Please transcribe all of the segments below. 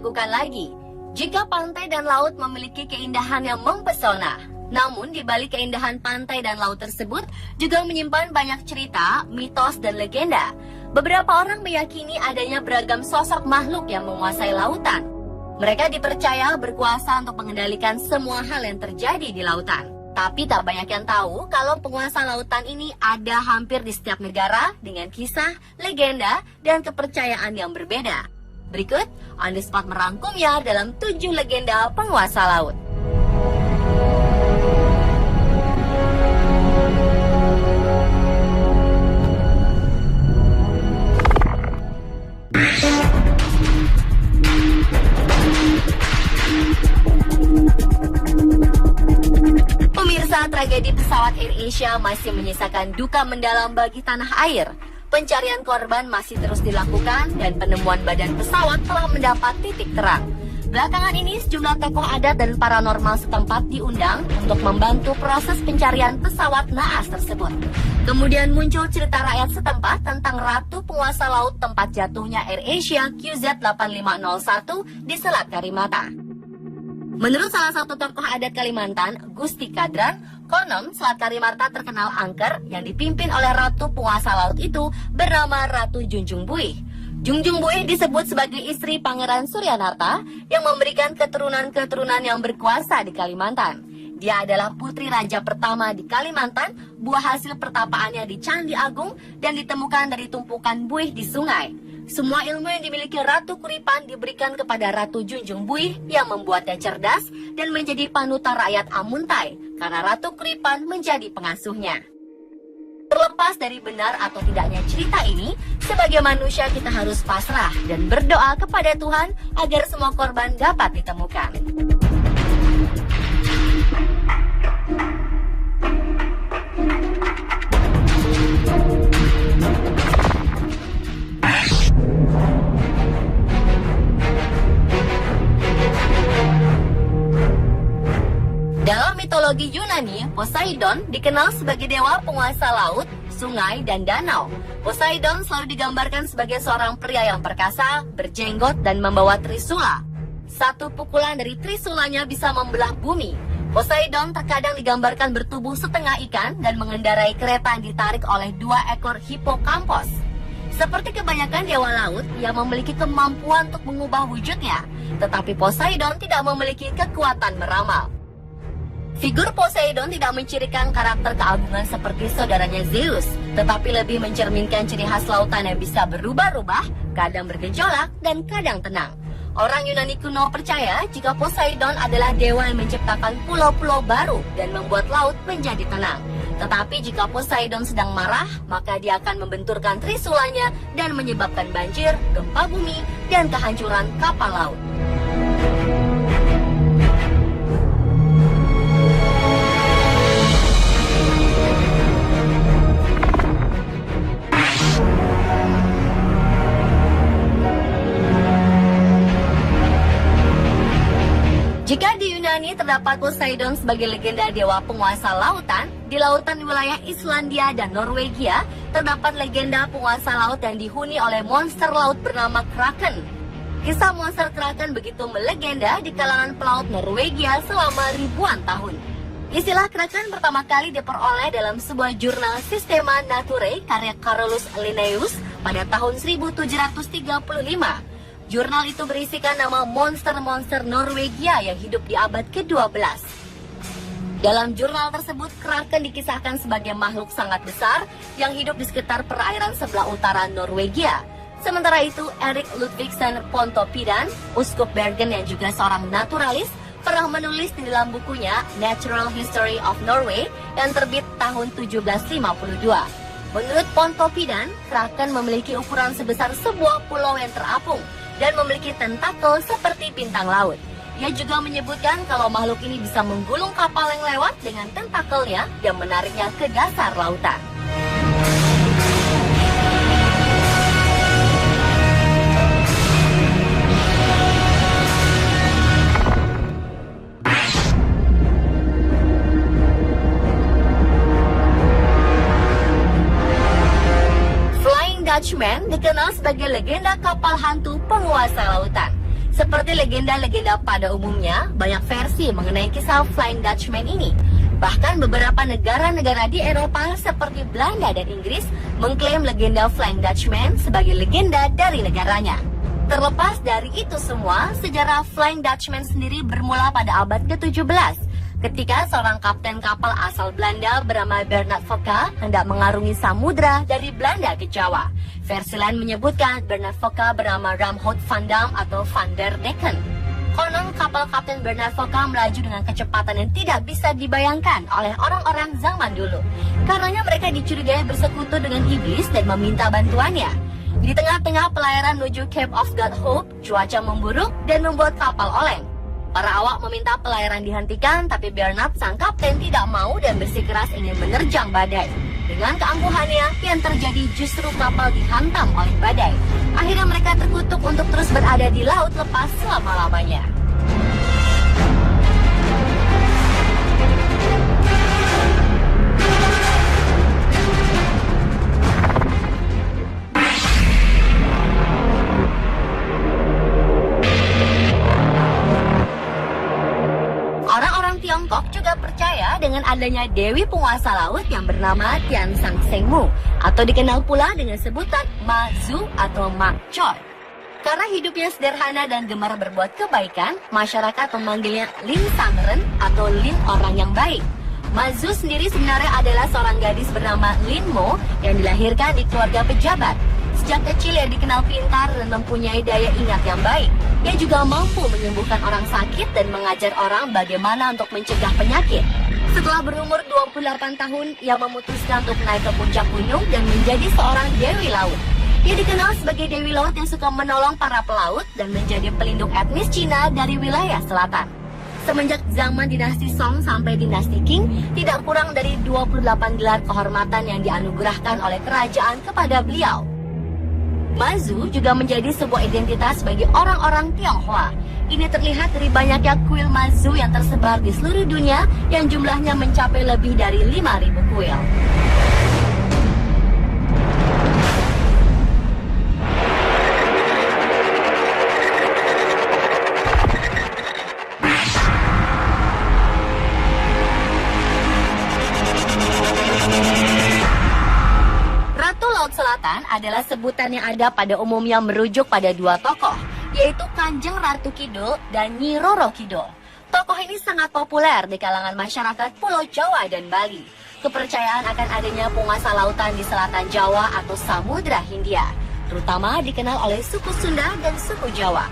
diragukan lagi jika pantai dan laut memiliki keindahan yang mempesona. Namun di balik keindahan pantai dan laut tersebut juga menyimpan banyak cerita, mitos, dan legenda. Beberapa orang meyakini adanya beragam sosok makhluk yang menguasai lautan. Mereka dipercaya berkuasa untuk mengendalikan semua hal yang terjadi di lautan. Tapi tak banyak yang tahu kalau penguasa lautan ini ada hampir di setiap negara dengan kisah, legenda, dan kepercayaan yang berbeda. Berikut, On The Spot merangkumnya dalam 7 legenda penguasa laut. Pemirsa, tragedi pesawat AirAsia masih menyisakan duka mendalam bagi tanah air. Pencarian korban masih terus dilakukan dan penemuan badan pesawat telah mendapat titik terang. Belakangan ini sejumlah tokoh adat dan paranormal setempat diundang untuk membantu proses pencarian pesawat naas tersebut. Kemudian muncul cerita rakyat setempat tentang ratu penguasa laut tempat jatuhnya AirAsia QZ8501 di Selat Karimata. Menurut salah satu tokoh adat Kalimantan, Gusti Kadran, konon Selat Karimata terkenal angker yang dipimpin oleh ratu penguasa laut itu bernama Ratu Junjung Buih. Junjung Buih disebut sebagai istri Pangeran Suryanarta yang memberikan keturunan-keturunan yang berkuasa di Kalimantan. Dia adalah putri raja pertama di Kalimantan, buah hasil pertapaannya di Candi Agung dan ditemukan dari tumpukan buih di sungai. Semua ilmu yang dimiliki Ratu Kuripan diberikan kepada Ratu Junjung Buih yang membuatnya cerdas dan menjadi panutan rakyat Amuntai karena Ratu Kuripan menjadi pengasuhnya. Terlepas dari benar atau tidaknya cerita ini, sebagai manusia kita harus pasrah dan berdoa kepada Tuhan agar semua korban dapat ditemukan. Dalam mitologi Yunani, Poseidon dikenal sebagai dewa penguasa laut, sungai, dan danau. Poseidon selalu digambarkan sebagai seorang pria yang perkasa, berjenggot, dan membawa trisula. Satu pukulan dari trisulanya bisa membelah bumi. Poseidon terkadang digambarkan bertubuh setengah ikan dan mengendarai kereta yang ditarik oleh 2 ekor hipokampos. Seperti kebanyakan dewa laut, ia memiliki kemampuan untuk mengubah wujudnya. Tetapi Poseidon tidak memiliki kekuatan meramal. Figur Poseidon tidak mencirikan karakter keagungan seperti saudaranya Zeus, tetapi lebih mencerminkan ciri khas lautan yang bisa berubah-ubah, kadang bergejolak dan kadang tenang. Orang Yunani kuno percaya jika Poseidon adalah dewa yang menciptakan pulau-pulau baru dan membuat laut menjadi tenang. Tetapi jika Poseidon sedang marah, maka dia akan membenturkan trisulanya dan menyebabkan banjir, gempa bumi, dan kehancuran kapal laut. Jika di Yunani terdapat Poseidon sebagai legenda dewa penguasa lautan, di lautan wilayah Islandia dan Norwegia terdapat legenda penguasa laut yang dihuni oleh monster laut bernama Kraken. Kisah monster Kraken begitu melegenda di kalangan pelaut Norwegia selama ribuan tahun. Istilah Kraken pertama kali diperoleh dalam sebuah jurnal Systema Naturae karya Carolus Linnaeus pada tahun 1735. Jurnal itu berisikan nama monster-monster Norwegia yang hidup di abad ke-12. Dalam jurnal tersebut, Kraken dikisahkan sebagai makhluk sangat besar yang hidup di sekitar perairan sebelah utara Norwegia. Sementara itu, Erik Ludvigsen Pontoppidan, uskup Bergen yang juga seorang naturalis, pernah menulis di dalam bukunya Natural History of Norway yang terbit tahun 1752. Menurut Pontoppidan, Kraken memiliki ukuran sebesar sebuah pulau yang terapung dan memiliki tentakel seperti bintang laut. Ia juga menyebutkan kalau makhluk ini bisa menggulung kapal yang lewat dengan tentakelnya dan menariknya ke dasar lautan. Dutchman dikenal sebagai legenda kapal hantu penguasa lautan. Seperti legenda-legenda pada umumnya, banyak versi mengenai kisah Flying Dutchman ini. Bahkan beberapa negara-negara di Eropa seperti Belanda dan Inggris mengklaim legenda Flying Dutchman sebagai legenda dari negaranya. Terlepas dari itu semua, sejarah Flying Dutchman sendiri bermula pada abad ke-17 ketika seorang kapten kapal asal Belanda bernama Bernard Fokker hendak mengarungi samudra dari Belanda ke Jawa. Versi lain menyebutkan Bernard Fokker bernama Ramhout van Dam atau Van der Decken. Konon kapal Kapten Bernard Fokker melaju dengan kecepatan yang tidak bisa dibayangkan oleh orang-orang zaman dulu. Karenanya mereka dicurigai bersekutu dengan iblis dan meminta bantuannya. Di tengah-tengah pelayaran menuju Cape of God Hope, cuaca memburuk dan membuat kapal oleng. Para awak meminta pelayaran dihentikan, tapi Bernard sang kapten tidak mau dan bersikeras ingin menerjang badai. Dengan keangkuhannya, yang terjadi justru kapal dihantam oleh badai. Akhirnya mereka terkutuk untuk terus berada di laut lepas selama-lamanya. Orang-orang Tiongkok juga percaya dengan adanya Dewi Penguasa Laut yang bernama Tian Sang Seng-mu atau dikenal pula dengan sebutan Ma Zu atau Mak Choi. Karena hidupnya sederhana dan gemar berbuat kebaikan, masyarakat memanggilnya Lin Sang Ren atau Lin orang yang baik. Ma Zu sendiri sebenarnya adalah seorang gadis bernama Lin Mo yang dilahirkan di keluarga pejabat. Sejak kecil ia dikenal pintar dan mempunyai daya ingat yang baik. Ia juga mampu menyembuhkan orang sakit dan mengajar orang bagaimana untuk mencegah penyakit. Setelah berumur 28 tahun, ia memutuskan untuk naik ke puncak gunung dan menjadi seorang Dewi Laut. Ia dikenal sebagai Dewi Laut yang suka menolong para pelaut dan menjadi pelindung etnis Cina dari wilayah selatan. Semenjak zaman dinasti Song sampai dinasti Qing, tidak kurang dari 28 gelar kehormatan yang dianugerahkan oleh kerajaan kepada beliau. Ma Zu juga menjadi sebuah identitas bagi orang-orang Tionghoa. Ini terlihat dari banyaknya kuil Ma Zu yang tersebar di seluruh dunia yang jumlahnya mencapai lebih dari 5.000 kuil. Selatan adalah sebutan yang ada pada umumnya merujuk pada dua tokoh, yaitu Kanjeng Ratu Kidul dan Nyi Roro Kidul. Tokoh ini sangat populer di kalangan masyarakat Pulau Jawa dan Bali. Kepercayaan akan adanya penguasa lautan di selatan Jawa atau Samudra Hindia, terutama dikenal oleh suku Sunda dan suku Jawa.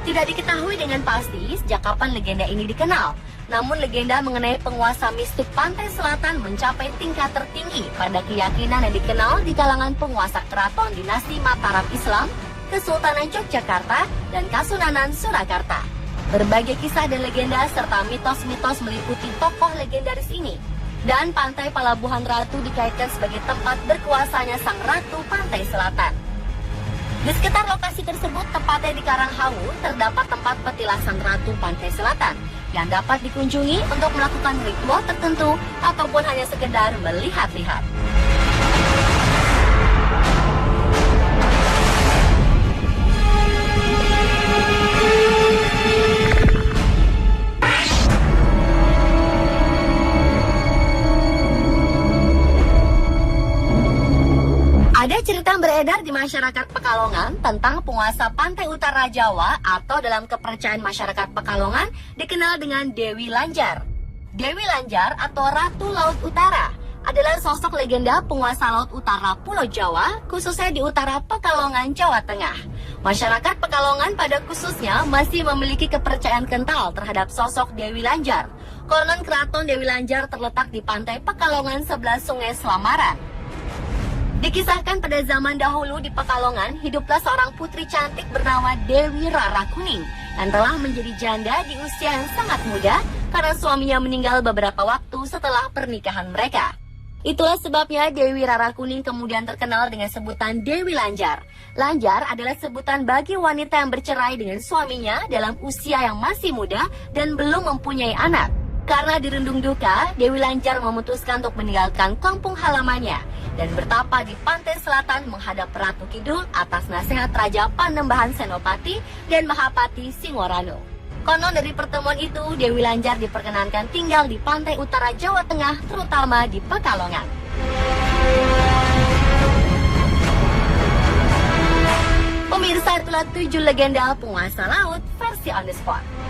Tidak diketahui dengan pasti sejak kapan legenda ini dikenal. Namun legenda mengenai penguasa mistik pantai selatan mencapai tingkat tertinggi pada keyakinan yang dikenal di kalangan penguasa keraton dinasti Mataram Islam, Kesultanan Yogyakarta, dan Kasunanan Surakarta. Berbagai kisah dan legenda serta mitos-mitos meliputi tokoh legendaris ini. Dan pantai Palabuhan Ratu dikaitkan sebagai tempat berkuasanya sang ratu pantai selatan. Di sekitar lokasi tersebut, tepatnya di Karanghawu, terdapat tempat petilasan Ratu Pantai Selatan yang dapat dikunjungi untuk melakukan ritual tertentu ataupun hanya sekedar melihat-lihat. Ada cerita beredar di masyarakat Pekalongan tentang penguasa pantai utara Jawa atau dalam kepercayaan masyarakat Pekalongan dikenal dengan Dewi Lanjar. Dewi Lanjar atau Ratu Laut Utara adalah sosok legenda penguasa laut utara Pulau Jawa, khususnya di utara Pekalongan, Jawa Tengah. Masyarakat Pekalongan pada khususnya masih memiliki kepercayaan kental terhadap sosok Dewi Lanjar. Konon keraton Dewi Lanjar terletak di pantai Pekalongan sebelah Sungai Selamaran. Dikisahkan pada zaman dahulu di Pekalongan, hiduplah seorang putri cantik bernama Dewi Rara Kuning yang telah menjadi janda di usia yang sangat muda karena suaminya meninggal beberapa waktu setelah pernikahan mereka. Itulah sebabnya Dewi Rara Kuning kemudian terkenal dengan sebutan Dewi Lanjar. Lanjar adalah sebutan bagi wanita yang bercerai dengan suaminya dalam usia yang masih muda dan belum mempunyai anak. Karena dirundung duka, Dewi Lanjar memutuskan untuk meninggalkan kampung halamannya. dan bertapa di pantai selatan menghadap Ratu Kidul atas nasihat Raja Panembahan Senopati dan Mahapati Singorano. Konon dari pertemuan itu, Dewi Lanjar diperkenankan tinggal di pantai utara Jawa Tengah, terutama di Pekalongan. Pemirsa, itulah 7 legenda penguasa laut versi on the spot.